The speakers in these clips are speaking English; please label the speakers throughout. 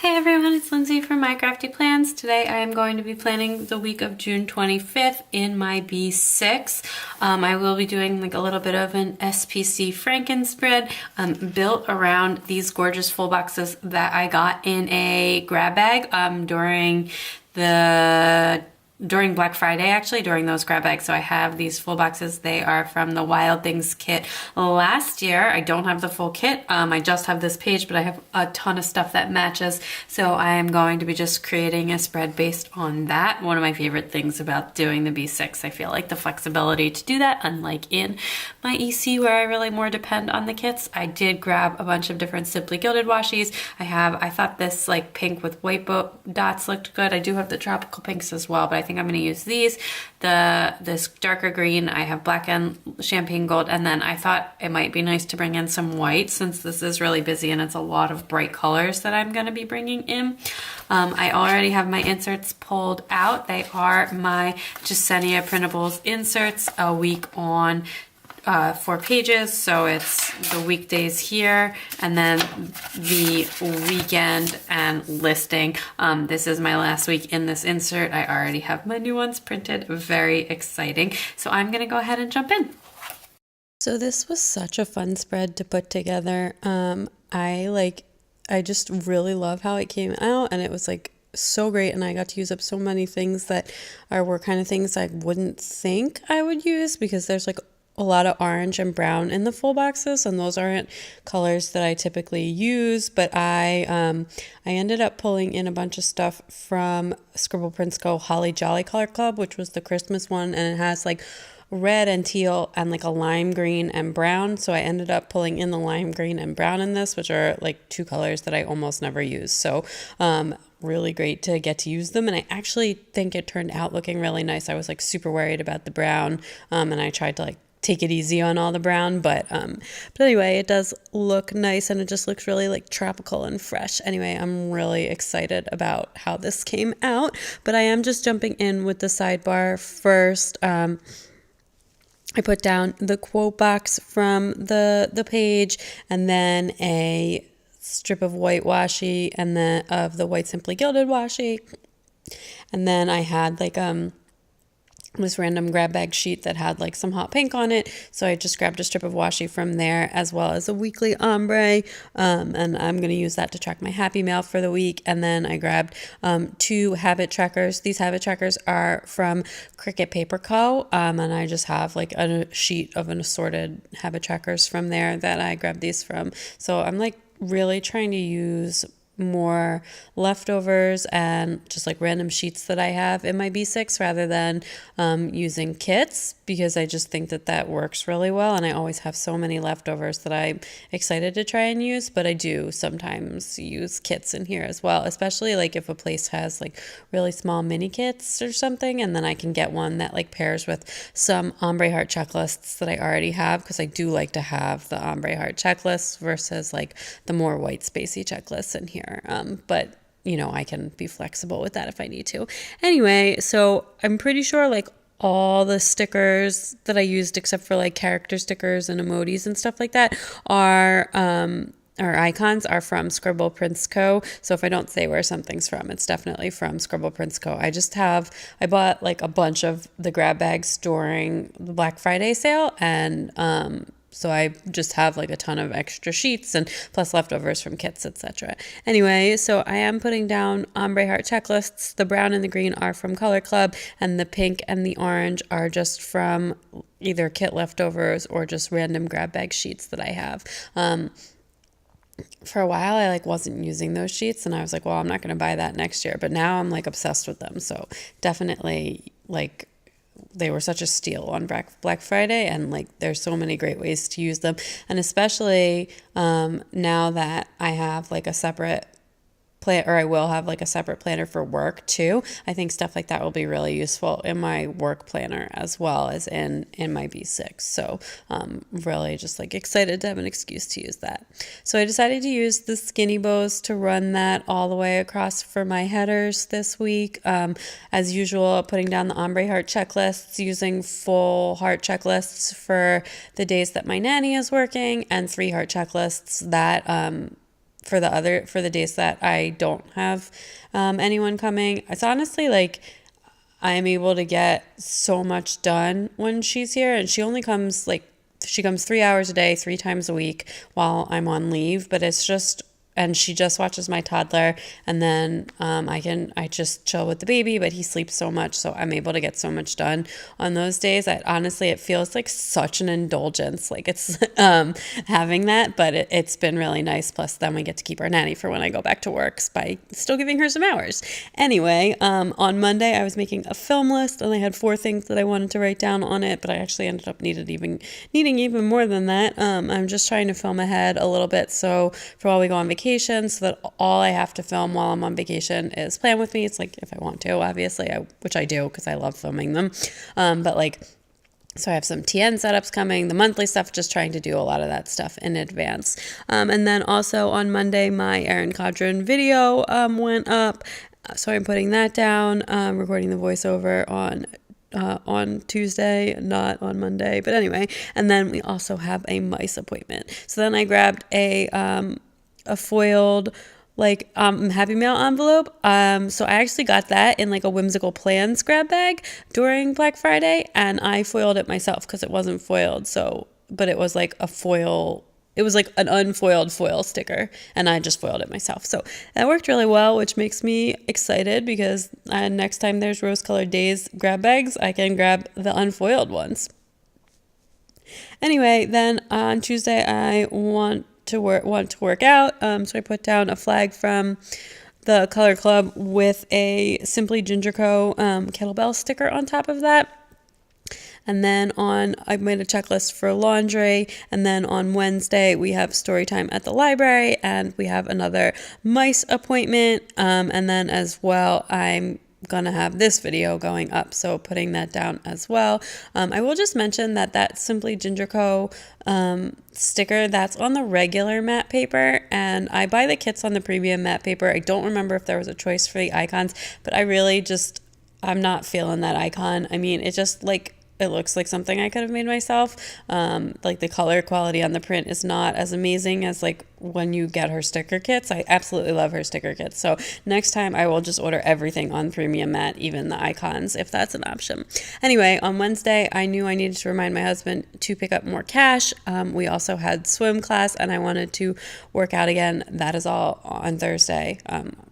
Speaker 1: Hey everyone, it's Lindsay from My Crafty Plans. Today I am going to be planning the week of June 25th in my B6. I will be doing like a little bit of an SPC franken-spread built around these gorgeous full boxes that I got in a grab bag during Black Friday, actually, during those grab bags. So I have these full boxes. They are from the Wild Things kit last year. I don't have the full kit. I just have this page, but I have a ton of stuff that matches. So I am going to be just creating a spread based on that. One of my favorite things about doing the B6, I feel like the flexibility to do that, unlike in my EC where I really more depend on the kits. I did grab a bunch of different Simply Gilded washies. I thought this like pink with white dots looked good. I do have the tropical pinks as well, but I think I'm going to use these. This darker green, I have black and champagne gold, and then I thought it might be nice to bring in some white since this is really busy and it's a lot of bright colors that I'm going to be bringing in. I already have my inserts pulled out. They are my Jesenia printables inserts, a week on 4 pages, so it's the weekdays here and then the weekend and listing. This is my last week in this insert. I already have my new ones printed. Very exciting. So I'm gonna go ahead and jump in. So this was such a fun spread to put together. I just really love how it came out, and it was like so great, and I got to use up so many things that were kind of things I wouldn't think I would use, because there's like a lot of orange and brown in the full boxes, and those aren't colors that I typically use. But I ended up pulling in a bunch of stuff from Scribble Prints Co Holly Jolly Color Club, which was the Christmas one, and it has like red and teal and like a lime green and brown. So I ended up pulling in the lime green and brown in this, which are like two colors that I almost never use. So really great to get to use them, and I actually think it turned out looking really nice. I was like super worried about the brown, and I tried to like take it easy on all the brown, but anyway, it does look nice, and it just looks really like tropical and fresh. Anyway, I'm really excited about how this came out, but I am just jumping in with the sidebar first. I put down the quote box from the page, and then a strip of white washi, and then of the white Simply Gilded washi, and then I had like this random grab bag sheet that had like some hot pink on it, so I just grabbed a strip of washi from there, as well as a weekly ombre, and I'm going to use that to track my happy mail for the week. And then I grabbed 2 habit trackers. These habit trackers are from Cricut Paper Co, and I just have like a sheet of an assorted habit trackers from there that I grabbed these from. So I'm like really trying to use more leftovers and just like random sheets that I have in my B6 rather than using kits, because I just think that works really well, and I always have so many leftovers that I'm excited to try and use. But I do sometimes use kits in here as well, especially like if a place has like really small mini kits or something, and then I can get one that like pairs with some ombre heart checklists that I already have, because I do like to have the ombre heart checklists versus like the more white spacey checklists in here. But you know, I can be flexible with that if I need to. Anyway, so I'm pretty sure like all the stickers that I used, except for like character stickers and emojis and stuff like that, are or icons, are from Scribble Prints Co. So if I don't say where something's from, it's definitely from Scribble Prints Co. I bought like a bunch of the grab bags during the Black Friday sale, and so I just have like a ton of extra sheets and plus leftovers from kits, etc. Anyway, so I am putting down ombre heart checklists. The brown and the green are from Color Club, and the pink and the orange are just from either kit leftovers or just random grab bag sheets that I have. For a while I like wasn't using those sheets, and I was like, well, I'm not going to buy that next year, but now I'm like obsessed with them. So definitely like they were such a steal on Black Friday, and like there's so many great ways to use them, and especially now that I have like a separate plan, or I will have like a separate planner for work too. I think stuff like that will be really useful in my work planner as well as in my B6. So really just like excited to have an excuse to use that. So I decided to use the skinny bows to run that all the way across for my headers this week. As usual, putting down the ombre heart checklists, using full heart checklists for the days that my nanny is working, and 3 heart checklists that for the days that I don't have anyone coming. It's honestly like I'm able to get so much done when she's here, and she comes 3 hours a day, 3 times a week while I'm on leave, but it's just, and she just watches my toddler, and then I just chill with the baby, but he sleeps so much, so I'm able to get so much done on those days that honestly it feels like such an indulgence, like it's having that, but it's been really nice. Plus then we get to keep our nanny for when I go back to work by still giving her some hours. Anyway, on Monday I was making a film list, and I had 4 things that I wanted to write down on it, but I actually ended up needing even more than that. I'm just trying to film ahead a little bit, so for while we go on vacation, so that all I have to film while I'm on vacation is Plan With Me. It's like if I want to, obviously, which I do because I love filming them. But like, so I have some TN setups coming, the monthly stuff, just trying to do a lot of that stuff in advance. And then also on Monday, my Erin Condren video went up. So I'm putting that down, recording the voiceover on Tuesday, not on Monday. But anyway, and then we also have a mice appointment. So then I grabbed a foiled like Happy Mail envelope. So I actually got that in like a Whimsical Plans grab bag during Black Friday, and I foiled it myself because it wasn't foiled. So, but it was like a foil. It was like an unfoiled foil sticker, and I just foiled it myself. So that worked really well, which makes me excited because next time there's Rose-Colored Days grab bags, I can grab the unfoiled ones. Anyway, then on Tuesday, I want to work out. So I put down a flag from the Color Club with a Simply Ginger Co. kettlebell sticker on top of that. And then I made a checklist for laundry. And then on Wednesday, we have story time at the library, and we have another mice appointment. And then as well, I'm gonna have this video going up, so putting that down as well. I will just mention that Simply Ginger Co. Sticker, that's on the regular matte paper, and I buy the kits on the premium matte paper. I don't remember if there was a choice for the icons, but I'm not feeling that icon. I mean, it just like, it looks like something I could have made myself. Like the color quality on the print is not as amazing as like when you get her sticker kits. I absolutely love her sticker kits. So next time I will just order everything on premium matte, even the icons, if that's an option. Anyway, on Wednesday, I knew I needed to remind my husband to pick up more cash. We also had swim class, and I wanted to work out again. That is all on Thursday.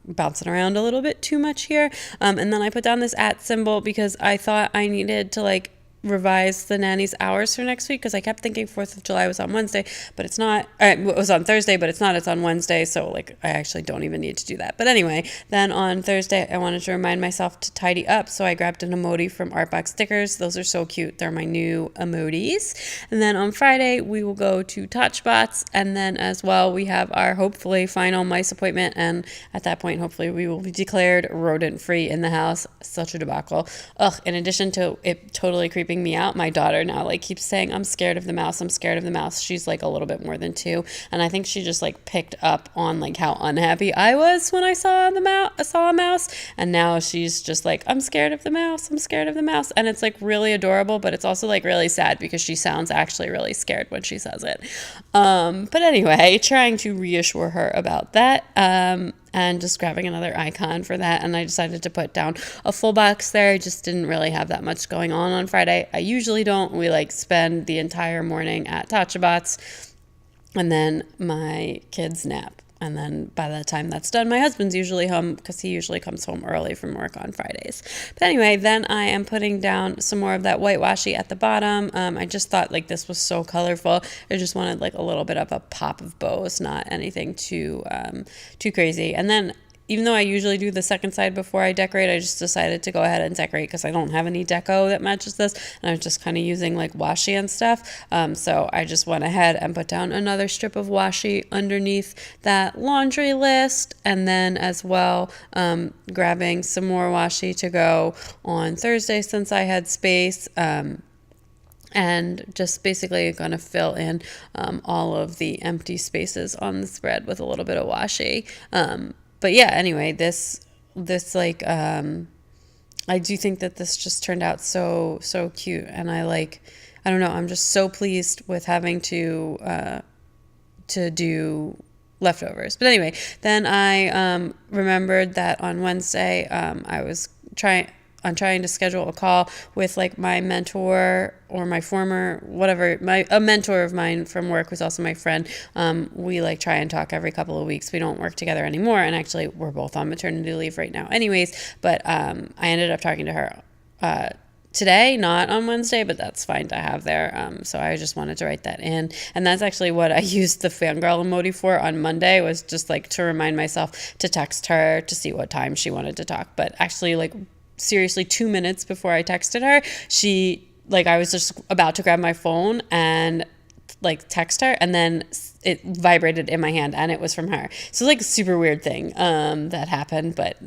Speaker 1: Bouncing around a little bit too much here. And then I put down this @ symbol because I thought I needed to like revise the nanny's hours for next week, because I kept thinking 4th of July was on Wednesday, but it's not. It was on Thursday, but it's not. It's on Wednesday, so like I actually don't even need to do that. But anyway, then on Thursday, I wanted to remind myself to tidy up, so I grabbed an emoji from Artbox Stickers. Those are so cute. They're my new emojis. And then on Friday, we will go to Touchbots, and then as well, we have our hopefully final mice appointment, and at that point, hopefully, we will be declared rodent-free in the house. Such a debacle. Ugh, in addition to it totally creeping me out, my daughter now like keeps saying, I'm scared of the mouse, I'm scared of the mouse. She's like a little bit more than 2, and I think she just like picked up on like how unhappy I was when I saw a mouse, and now she's just like, I'm scared of the mouse, I'm scared of the mouse. And it's like really adorable, but it's also like really sad because she sounds actually really scared when she says it. But anyway, trying to reassure her about that, and just grabbing another icon for that. And I decided to put down a full box there. I just didn't really have that much going on Friday. I usually don't. We like spend the entire morning at Touchbots, and then my kids nap. And then by the time that's done, my husband's usually home because he usually comes home early from work on Fridays. But anyway, then I am putting down some more of that white washi at the bottom. I just thought like this was so colorful. I just wanted like a little bit of a pop of bows, not anything too crazy. And then even though I usually do the second side before I decorate, I just decided to go ahead and decorate because I don't have any deco that matches this, and I was just kind of using like washi and stuff. So I just went ahead and put down another strip of washi underneath that laundry list, and then as well grabbing some more washi to go on Thursday since I had space. And just basically going to fill in all of the empty spaces on the spread with a little bit of washi. But yeah, anyway, this like, I do think that this just turned out so cute, and I don't know, I'm just so pleased with having to do leftovers. But anyway, then I remembered that on Wednesday I was trying to schedule a call with like my mentor or my former whatever, a mentor of mine from work who's also my friend. We like try and talk every couple of weeks. We don't work together anymore, and actually we're both on maternity leave right now anyways, but I ended up talking to her today, not on Wednesday, but that's fine to have there. So I just wanted to write that in. And that's actually what I used the fangirl emoji for on Monday, was just like to remind myself to text her to see what time she wanted to talk. But actually, like, seriously, 2 minutes before I texted her, I was just about to grab my phone and like text her, and then it vibrated in my hand and it was from her. So like a super weird thing that happened, but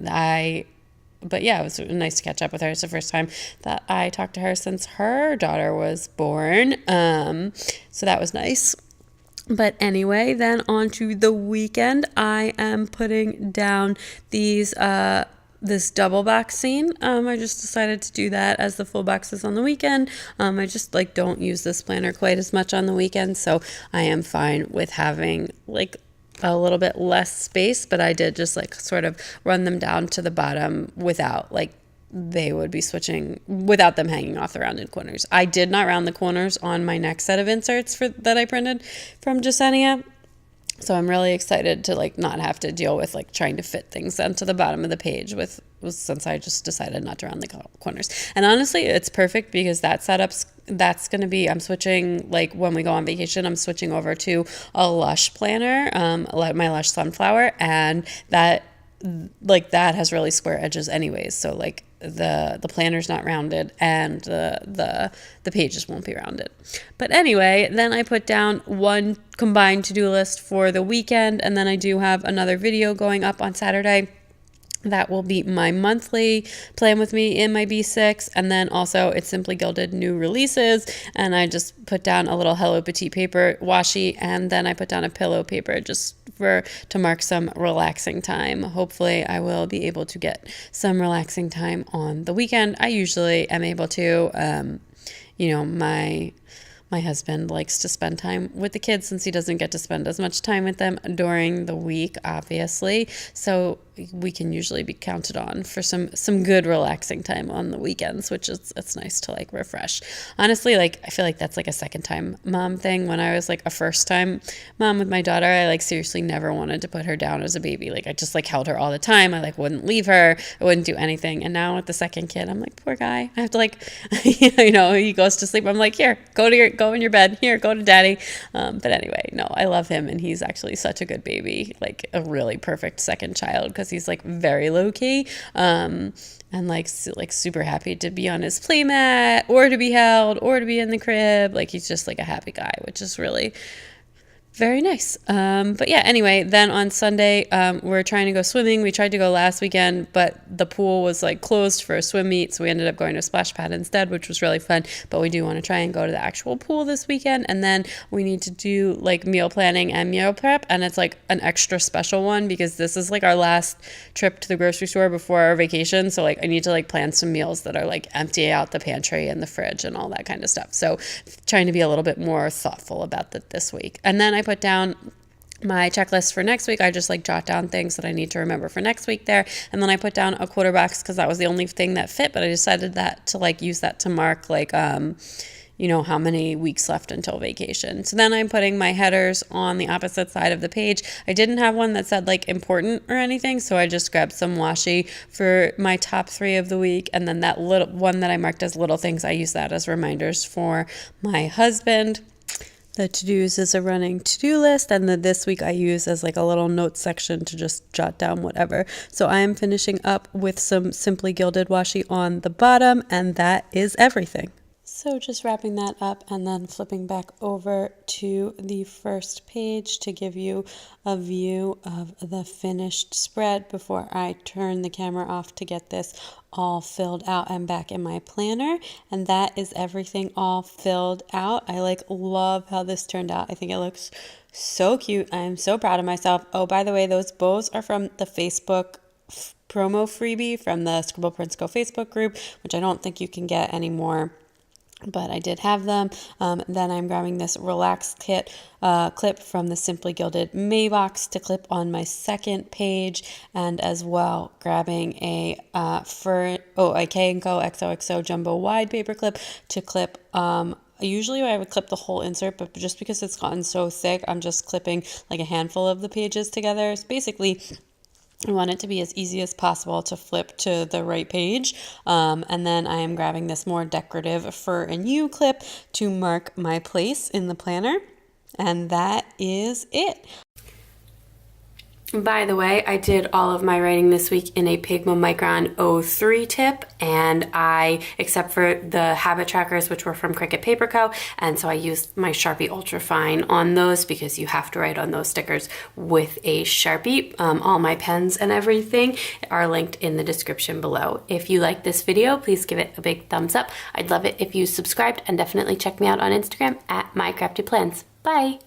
Speaker 1: yeah, it was nice to catch up with her. It's the first time that I talked to her since her daughter was born. So that was nice. But anyway, then on to the weekend. I am putting down this double back scene. I just decided to do that as the full boxes on the weekend. I just like don't use this planner quite as much on the weekend, so I am fine with having like a little bit less space, but I did just like sort of run them down to the bottom without like they would be switching without them hanging off the rounded corners. I did not round the corners on my next set of inserts that I printed from Jesenia. So I'm really excited to like not have to deal with like trying to fit things onto the bottom of the page since I just decided not to round the corners. And honestly, it's perfect because that's going to be, I'm switching, like when we go on vacation, I'm switching over to a Lush planner, my Lush Sunflower, and that has really square edges anyways. So like the planner's not rounded and the pages won't be rounded. But anyway, then I put down one combined to-do list for the weekend, and then I do have another video going up on Saturday. That will be my monthly plan with me in my B6, and then also it's Simply Gilded new releases, and I just put down a little Hello Petite paper washi, and then I put down a pillow paper just to mark some relaxing time. Hopefully I will be able to get some relaxing time on the weekend. I usually am able to. My husband likes to spend time with the kids since he doesn't get to spend as much time with them during the week, obviously. So we can usually be counted on for some good relaxing time on the weekends, which it's nice to like refresh. Honestly, like I feel like that's like a second time mom thing. When I was like a first time mom with my daughter, I like seriously never wanted to put her down as a baby. Like I just like held her all the time. I like wouldn't leave her. I wouldn't do anything. And now with the second kid, I'm like, poor guy. I have to like, he goes to sleep. I'm like, here, go in your bed. Here, go to daddy. But anyway, no, I love him, and he's actually such a good baby, like a really perfect second child, because he's like very low key, and like super happy to be on his play mat or to be held or to be in the crib. Like he's just like a happy guy, which is really very nice. But yeah, anyway, then on Sunday, we're trying to go swimming. We tried to go last weekend, but the pool was like closed for a swim meet. So we ended up going to a splash pad instead, which was really fun. But we do want to try and go to the actual pool this weekend. And then we need to do like meal planning and meal prep. And it's like an extra special one because this is like our last trip to the grocery store before our vacation. So like I need to like plan some meals that are like empty out the pantry and the fridge and all that kind of stuff. So trying to be a little bit more thoughtful about that this week. And then I put down my checklist for next week. I just like jot down things that I need to remember for next week there. And then I put down a quarter box because that was the only thing that fit, but I decided that to like use that to mark like, how many weeks left until vacation. So then I'm putting my headers on the opposite side of the page. I didn't have one that said like important or anything, so I just grabbed some washi for my top 3 of the week. And then that little one that I marked as little things, I use that as reminders for my husband. The to-dos is a running to-do list, and then this week I use as like a little note section to just jot down whatever. So I am finishing up with some Simply Gilded washi on the bottom, and that is everything. So just wrapping that up and then flipping back over to the first page to give you a view of the finished spread before I turn the camera off to get this all filled out and back in my planner. And that is everything all filled out. I like love how this turned out. I think it looks so cute. I am so proud of myself. Oh, by the way, those bows are from the Facebook promo freebie from the Scribble Prints Co Facebook group, which I don't think you can get anymore. but I did have them. Then I'm grabbing this Relax Kit clip from the Simply Gilded Maybox to clip on my second page, and as well grabbing a K&Co XOXO Jumbo Wide paper clip to clip. Usually I would clip the whole insert, but just because it's gotten so thick, I'm just clipping like a handful of the pages together. So basically, I want it to be as easy as possible to flip to the right page. And then I am grabbing this more decorative Fur and You clip to mark my place in the planner. And that is it. By the way, I did all of my writing this week in a Pigma Micron 03 tip, and except for the habit trackers, which were from Cricut Paper Co., and so I used my Sharpie Ultra Fine on those because you have to write on those stickers with a Sharpie. All my pens and everything are linked in the description below. If you like this video, please give it a big thumbs up. I'd love it if you subscribed, and definitely check me out on Instagram at MyCraftyPlans. Bye!